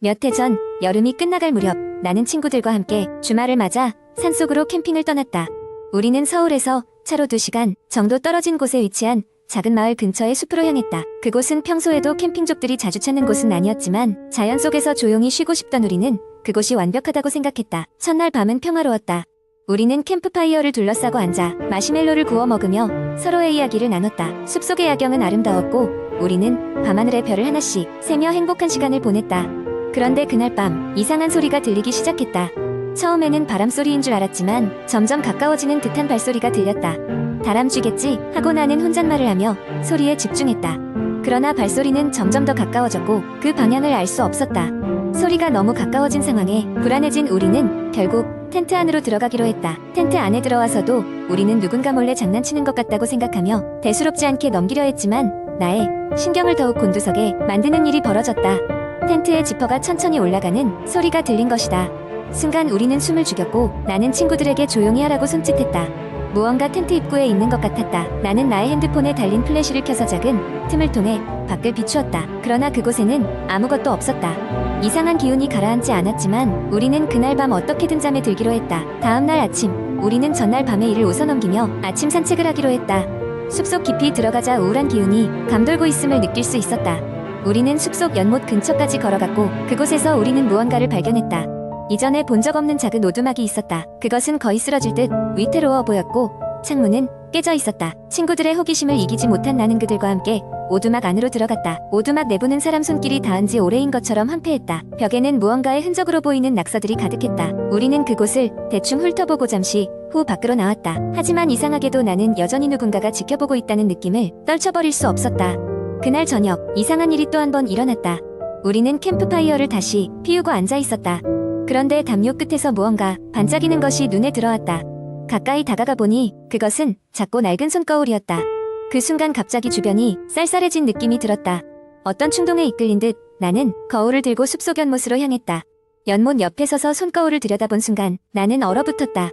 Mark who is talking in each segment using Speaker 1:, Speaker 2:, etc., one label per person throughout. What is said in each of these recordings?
Speaker 1: 몇 해 전 여름이 끝나갈 무렵 나는 친구들과 함께 주말을 맞아 산속으로 캠핑을 떠났다. 우리는 서울에서 차로 2시간 정도 떨어진 곳에 위치한 작은 마을 근처의 숲으로 향했다. 그곳은 평소에도 캠핑족들이 자주 찾는 곳은 아니었지만 자연 속에서 조용히 쉬고 싶던 우리는 그곳이 완벽하다고 생각했다. 첫날 밤은 평화로웠다. 우리는 캠프파이어를 둘러싸고 앉아 마시멜로를 구워 먹으며 서로의 이야기를 나눴다. 숲속의 야경은 아름다웠고 우리는 밤하늘의 별을 하나씩 세며 행복한 시간을 보냈다. 그런데 그날 밤 이상한 소리가 들리기 시작했다. 처음에는 바람소리인 줄 알았지만 점점 가까워지는 듯한 발소리가 들렸다. 다람쥐겠지 하고 나는 혼잣말을 하며 소리에 집중했다. 그러나 발소리는 점점 더 가까워졌고 그 방향을 알 수 없었다. 소리가 너무 가까워진 상황에 불안해진 우리는 결국 텐트 안으로 들어가기로 했다. 텐트 안에 들어와서도 우리는 누군가 몰래 장난치는 것 같다고 생각하며 대수롭지 않게 넘기려 했지만 나의 신경을 더욱 곤두서게 만드는 일이 벌어졌다. 텐트의 지퍼가 천천히 올라가는 소리가 들린 것이다. 순간 우리는 숨을 죽였고 나는 친구들에게 조용히 하라고 손짓했다. 무언가 텐트 입구에 있는 것 같았다. 나는 나의 핸드폰에 달린 플래시를 켜서 작은 틈을 통해 밖을 비추었다. 그러나 그곳에는 아무것도 없었다. 이상한 기운이 가라앉지 않았지만 우리는 그날 밤 어떻게든 잠에 들기로 했다. 다음날 아침 우리는 전날 밤의 일을 웃어넘기며 아침 산책을 하기로 했다. 숲속 깊이 들어가자 우울한 기운이 감돌고 있음을 느낄 수 있었다. 우리는 숲속 연못 근처까지 걸어갔고 그곳에서 우리는 무언가를 발견했다. 이전에 본 적 없는 작은 오두막이 있었다. 그것은 거의 쓰러질 듯 위태로워 보였고 창문은 깨져 있었다. 친구들의 호기심을 이기지 못한 나는 그들과 함께 오두막 안으로 들어갔다. 오두막 내부는 사람 손길이 닿은 지 오래인 것처럼 황폐했다. 벽에는 무언가의 흔적으로 보이는 낙서들이 가득했다. 우리는 그곳을 대충 훑어보고 잠시 후 밖으로 나왔다. 하지만 이상하게도 나는 여전히 누군가가 지켜보고 있다는 느낌을 떨쳐버릴 수 없었다. 그날 저녁 이상한 일이 또 한 번 일어났다. 우리는 캠프파이어를 다시 피우고 앉아 있었다. 그런데 담요 끝에서 무언가 반짝이는 것이 눈에 들어왔다. 가까이 다가가 보니 그것은 작고 낡은 손거울이었다. 그 순간 갑자기 주변이 쌀쌀해진 느낌이 들었다. 어떤 충동에 이끌린 듯 나는 거울을 들고 숲속 연못으로 향했다. 연못 옆에 서서 손거울을 들여다본 순간 나는 얼어붙었다.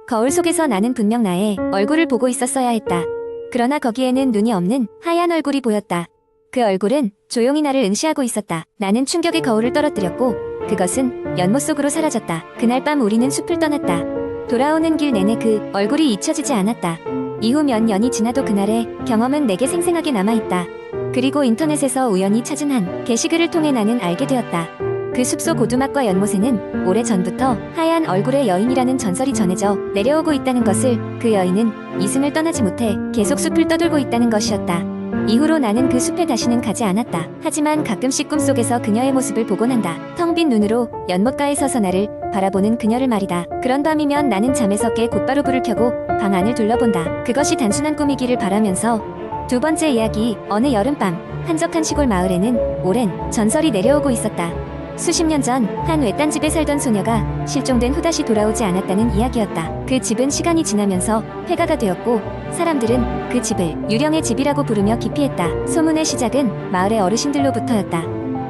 Speaker 1: 거울 속에서 나는 분명 나의 얼굴을 보고 있었어야 했다. 그러나 거기에는 눈이 없는 하얀 얼굴이 보였다. 그 얼굴은 조용히 나를 응시하고 있었다. 나는 충격에 거울을 떨어뜨렸고 그것은 연못 속으로 사라졌다. 그날 밤 우리는 숲을 떠났다. 돌아오는 길 내내 그 얼굴이 잊혀지지 않았다. 이후 몇 년이 지나도 그날의 경험은 내게 생생하게 남아있다. 그리고 인터넷에서 우연히 찾은 한 게시글을 통해 나는 알게 되었다. 그 숲속 오두막과 연못에는 오래전부터 하얀 얼굴의 여인이라는 전설이 전해져 내려오고 있다는 것을, 그 여인은 이승을 떠나지 못해 계속 숲을 떠돌고 있다는 것이었다. 이후로 나는 그 숲에 다시는 가지 않았다. 하지만 가끔씩 꿈속에서 그녀의 모습을 보곤 한다. 텅 빈 눈으로 연못가에 서서 나를 바라보는 그녀를 말이다. 그런 밤이면 나는 잠에서 깨 곧바로 불을 켜고 방 안을 둘러본다. 그것이 단순한 꿈이기를 바라면서. 두 번째 이야기. 어느 여름밤 한적한 시골 마을에는 오랜 전설이 내려오고 있었다. 수십 년 전 한 외딴 집에 살던 소녀가 실종된 후 다시 돌아오지 않았다는 이야기였다. 그 집은 시간이 지나면서 폐가가 되었고 사람들은 그 집을 유령의 집이라고 부르며 기피했다. 소문의 시작은 마을의 어르신들로부터였다.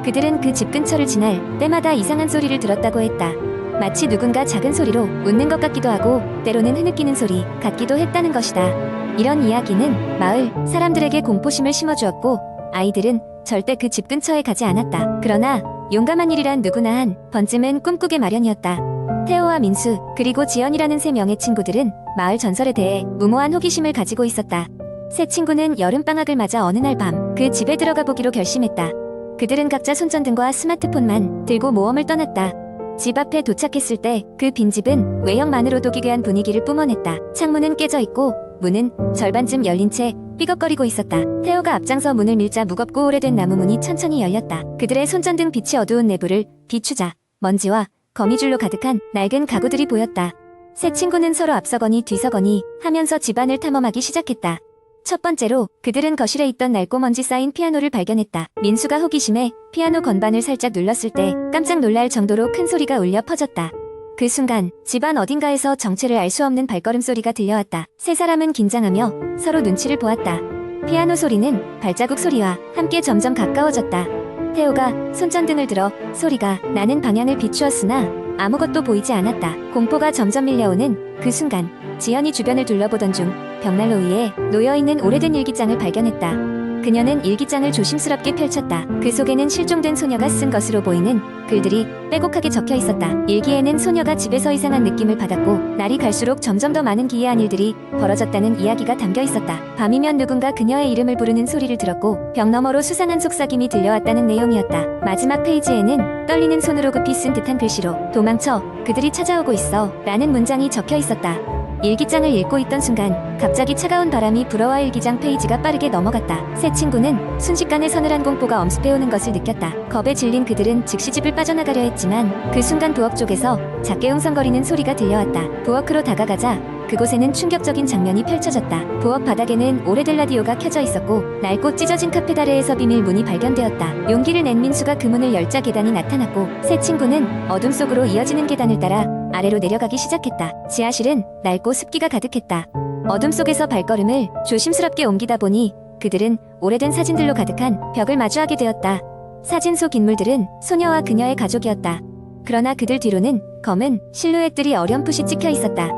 Speaker 1: 그들은 그 집 근처를 지날 때마다 이상한 소리를 들었다고 했다. 마치 누군가 작은 소리로 웃는 것 같기도 하고 때로는 흐느끼는 소리 같기도 했다는 것이다. 이런 이야기는 마을 사람들에게 공포심을 심어주었고 아이들은 절대 그 집 근처에 가지 않았다. 그러나 용감한 일이란 누구나 한 번쯤은 꿈꾸게 마련이었다. 태호와 민수 그리고 지연이라는 3명의 친구들은 마을 전설에 대해 무모한 호기심을 가지고 있었다. 세 친구는 여름방학을 맞아 어느 날 밤 그 집에 들어가 보기로 결심했다. 그들은 각자 손전등과 스마트폰만 들고 모험을 떠났다. 집 앞에 도착했을 때 그 빈집은 외형만으로도 기괴한 분위기를 뿜어냈다. 창문은 깨져 있고 문은 절반쯤 열린 채 삐걱거리고 있었다. 태호가 앞장서 문을 밀자 무겁고 오래된 나무 문이 천천히 열렸다. 그들의 손전등 빛이 어두운 내부를 비추자 먼지와 거미줄로 가득한 낡은 가구들이 보였다. 세 친구는 서로 앞서거니 뒤서거니 하면서 집안을 탐험하기 시작했다. 첫 번째로 그들은 거실에 있던 낡고 먼지 쌓인 피아노를 발견했다. 민수가 호기심에 피아노 건반을 살짝 눌렀을 때 깜짝 놀랄 정도로 큰 소리가 울려 퍼졌다. 그 순간 집안 어딘가에서 정체를 알 수 없는 발걸음 소리가 들려왔다. 세 사람은 긴장하며 서로 눈치를 보았다. 피아노 소리는 발자국 소리와 함께 점점 가까워졌다. 태호가 손전등을 들어 소리가 나는 방향을 비추었으나 아무것도 보이지 않았다. 공포가 점점 밀려오는 그 순간 지연이 주변을 둘러보던 중 벽난로 위에 놓여있는 오래된 일기장을 발견했다. 그녀는 일기장을 조심스럽게 펼쳤다. 그 속에는 실종된 소녀가 쓴 것으로 보이는 글들이 빼곡하게 적혀 있었다. 일기에는 소녀가 집에서 이상한 느낌을 받았고 날이 갈수록 점점 더 많은 기이한 일들이 벌어졌다는 이야기가 담겨 있었다. 밤이면 누군가 그녀의 이름을 부르는 소리를 들었고 벽 너머로 수상한 속삭임이 들려왔다는 내용이었다. 마지막 페이지에는 떨리는 손으로 급히 쓴 듯한 글씨로 도망쳐, 그들이 찾아오고 있어 라는 문장이 적혀 있었다. 일기장을 읽고 있던 순간 갑자기 차가운 바람이 불어와 일기장 페이지가 빠르게 넘어갔다. 세 친구는 순식간에 서늘한 공포가 엄습해오는 것을 느꼈다. 겁에 질린 그들은 즉시 집을 빠져나가려 했지만 그 순간 부엌 쪽에서 작게 웅성거리는 소리가 들려왔다. 부엌으로 다가가자 그곳에는 충격적인 장면이 펼쳐졌다. 부엌 바닥에는 오래된 라디오가 켜져 있었고 낡고 찢어진 카페 아래에서 비밀 문이 발견되었다. 용기를 낸 민수가 그 문을 열자 계단이 나타났고 세 친구는 어둠 속으로 이어지는 계단을 따라 아래로 내려가기 시작했다. 지하실은 낡고 습기가 가득했다. 어둠 속에서 발걸음을 조심스럽게 옮기다 보니 그들은 오래된 사진들로 가득한 벽을 마주하게 되었다. 사진 속 인물들은 소녀와 그녀의 가족이었다. 그러나 그들 뒤로는 검은 실루엣들이 어렴풋이 찍혀 있었다.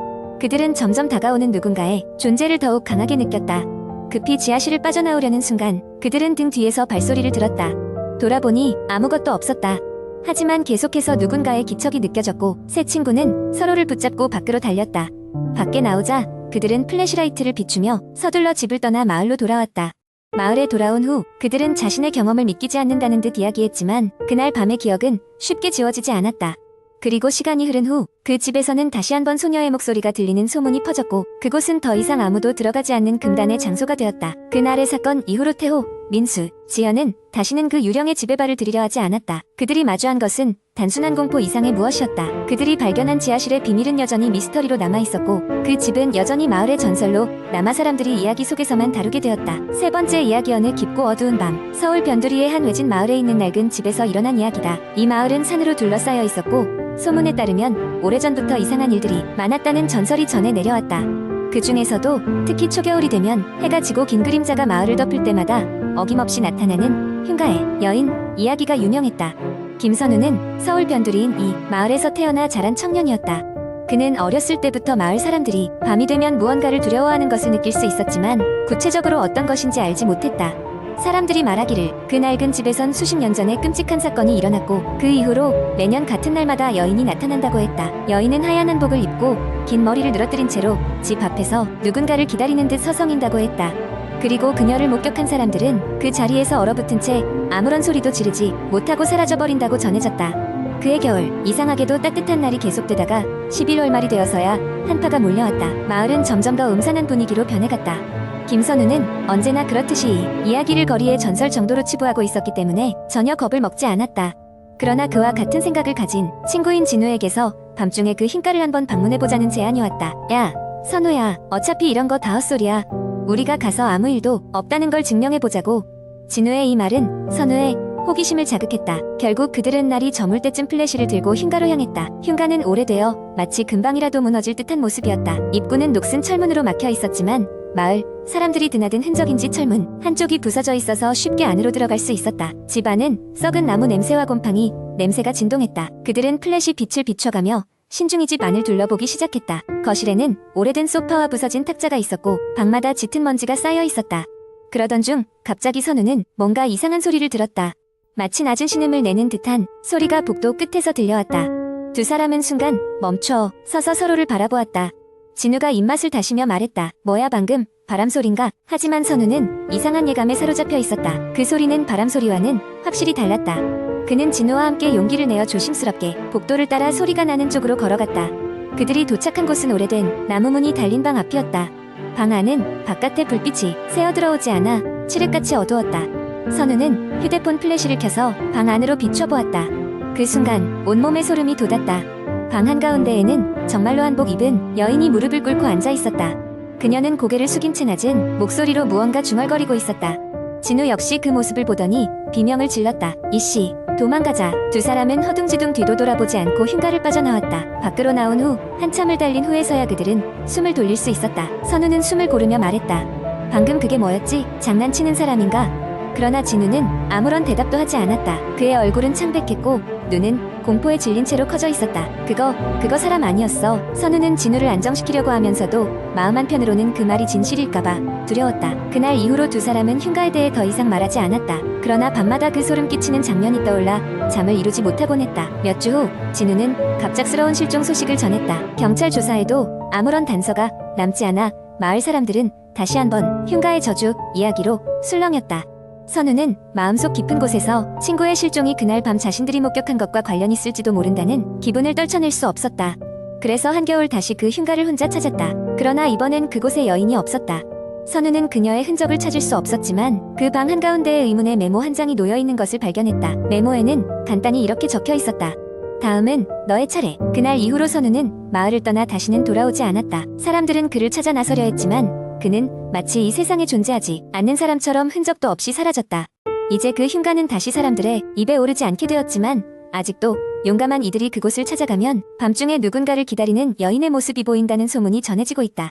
Speaker 1: 그들은 점점 다가오는 누군가의 존재를 더욱 강하게 느꼈다. 급히 지하실을 빠져나오려는 순간 그들은 등 뒤에서 발소리를 들었다. 돌아보니 아무것도 없었다. 하지만 계속해서 누군가의 기척이 느껴졌고 세 친구는 서로를 붙잡고 밖으로 달렸다. 밖에 나오자 그들은 플래시라이트를 비추며 서둘러 집을 떠나 마을로 돌아왔다. 마을에 돌아온 후 그들은 자신의 경험을 믿기지 않는다는 듯 이야기했지만 그날 밤의 기억은 쉽게 지워지지 않았다. 그리고 시간이 흐른 후 그 집에서는 다시 한번 소녀의 목소리가 들리는 소문이 퍼졌고 그곳은 더 이상 아무도 들어가지 않는 금단의 장소가 되었다. 그날의 사건 이후로 태호, 민수, 지연은 다시는 그 유령의 집에 발을 들이려 하지 않았다. 그들이 마주한 것은 단순한 공포 이상의 무엇이었다. 그들이 발견한 지하실의 비밀은 여전히 미스터리로 남아있었고 그 집은 여전히 마을의 전설로 남아 사람들이 이야기 속에서만 다루게 되었다. 세 번째 이야기. 어느 깊고 어두운 밤 서울 변두리의 한 외진 마을에 있는 낡은 집에서 일어난 이야기다. 이 마을은 산으로 둘러싸여 있었고 소문에 따르면 오래전부터 이상한 일들이 많았다는 전설이 전해 내려왔다. 그 중에서도 특히 초겨울이 되면 해가 지고 긴 그림자가 마을을 덮을 때마다 어김없이 나타나는 흉가의 여인 이야기가 유명했다. 김선우는 서울 변두리인 이 마을에서 태어나 자란 청년이었다. 그는 어렸을 때부터 마을 사람들이 밤이 되면 무언가를 두려워하는 것을 느낄 수 있었지만 구체적으로 어떤 것인지 알지 못했다. 사람들이 말하기를 그 낡은 집에선 수십 년 전에 끔찍한 사건이 일어났고 그 이후로 매년 같은 날마다 여인이 나타난다고 했다. 여인은 하얀 한복을 입고 긴 머리를 늘어뜨린 채로 집 앞에서 누군가를 기다리는 듯 서성인다고 했다. 그리고 그녀를 목격한 사람들은 그 자리에서 얼어붙은 채 아무런 소리도 지르지 못하고 사라져버린다고 전해졌다. 그해 겨울 이상하게도 따뜻한 날이 계속되다가 11월 말이 되어서야 한파가 몰려왔다. 마을은 점점 더 음산한 분위기로 변해갔다. 김선우는 언제나 그렇듯이 이야기를 거리의 전설 정도로 치부하고 있었기 때문에 전혀 겁을 먹지 않았다. 그러나 그와 같은 생각을 가진 친구인 진우에게서 밤중에 그 흰가를 한번 방문해보자는 제안이 왔다. 야, 선우야, 어차피 이런 거 다 헛소리야. 우리가 가서 아무 일도 없다는 걸 증명해보자고. 진우의 이 말은 선우의 호기심을 자극했다. 결국 그들은 날이 저물 때쯤 플래시를 들고 흉가로 향했다. 흉가는 오래되어 마치 금방이라도 무너질 듯한 모습이었다. 입구는 녹슨 철문으로 막혀 있었지만 마을 사람들이 드나든 흔적인지 철문 한쪽이 부서져 있어서 쉽게 안으로 들어갈 수 있었다. 집 안은 썩은 나무 냄새와 곰팡이 냄새가 진동했다. 그들은 플래시 빛을 비춰가며 신중히 집 안을 둘러보기 시작했다. 거실에는 오래된 소파와 부서진 탁자가 있었고 방마다 짙은 먼지가 쌓여 있었다. 그러던 중 갑자기 선우는 뭔가 이상한 소리를 들었다. 마치 낮은 신음을 내는 듯한 소리가 복도 끝에서 들려왔다. 두 사람은 순간 멈춰 서서 서로를 바라보았다. 진우가 입맛을 다시며 말했다. 뭐야 방금 바람소린가? 하지만 선우는 이상한 예감에 사로잡혀 있었다. 그 소리는 바람소리와는 확실히 달랐다. 그는 진우와 함께 용기를 내어 조심스럽게 복도를 따라 소리가 나는 쪽으로 걸어갔다. 그들이 도착한 곳은 오래된 나무문이 달린 방 앞이었다. 방 안은 바깥의 불빛이 새어들어오지 않아 칠흑같이 어두웠다. 선우는 휴대폰 플래시를 켜서 방 안으로 비춰보았다. 그 순간 온몸에 소름이 돋았다. 방 한가운데에는 정말로 한복 입은 여인이 무릎을 꿇고 앉아 있었다. 그녀는 고개를 숙인 채 낮은 목소리로 무언가 중얼거리고 있었다. 진우 역시 그 모습을 보더니 비명을 질렀다. 이씨, 도망가자. 두 사람은 허둥지둥 뒤도 돌아보지 않고 흉가를 빠져나왔다. 밖으로 나온 후 한참을 달린 후에서야 그들은 숨을 돌릴 수 있었다. 선우는 숨을 고르며 말했다. 방금 그게 뭐였지? 장난치는 사람인가? 그러나 진우는 아무런 대답도 하지 않았다. 그의 얼굴은 창백했고 눈은 공포에 질린 채로 커져 있었다. 그거 사람 아니었어. 선우는 진우를 안정시키려고 하면서도 마음 한편으로는 그 말이 진실일까봐 두려웠다. 그날 이후로 두 사람은 흉가에 대해 더 이상 말하지 않았다. 그러나 밤마다 그 소름 끼치는 장면이 떠올라 잠을 이루지 못하곤 했다. 몇 주 후 진우는 갑작스러운 실종 소식을 전했다. 경찰 조사에도 아무런 단서가 남지 않아 마을 사람들은 다시 한번 흉가의 저주 이야기로 술렁였다. 선우는 마음속 깊은 곳에서 친구의 실종이 그날 밤 자신들이 목격한 것과 관련이 있을지도 모른다는 기분을 떨쳐낼 수 없었다. 그래서 한겨울 다시 그 흉가를 혼자 찾았다. 그러나 이번엔 그곳에 여인이 없었다. 선우는 그녀의 흔적을 찾을 수 없었지만 그 방 한가운데에 의문의 메모 한 장이 놓여있는 것을 발견했다. 메모에는 간단히 이렇게 적혀 있었다. 다음은 너의 차례. 그날 이후로 선우는 마을을 떠나 다시는 돌아오지 않았다. 사람들은 그를 찾아 나서려 했지만 그는 마치 이 세상에 존재하지 않는 사람처럼 흔적도 없이 사라졌다. 이제 그 흉가는 다시 사람들의 입에 오르지 않게 되었지만 아직도 용감한 이들이 그곳을 찾아가면 밤중에 누군가를 기다리는 여인의 모습이 보인다는 소문이 전해지고 있다.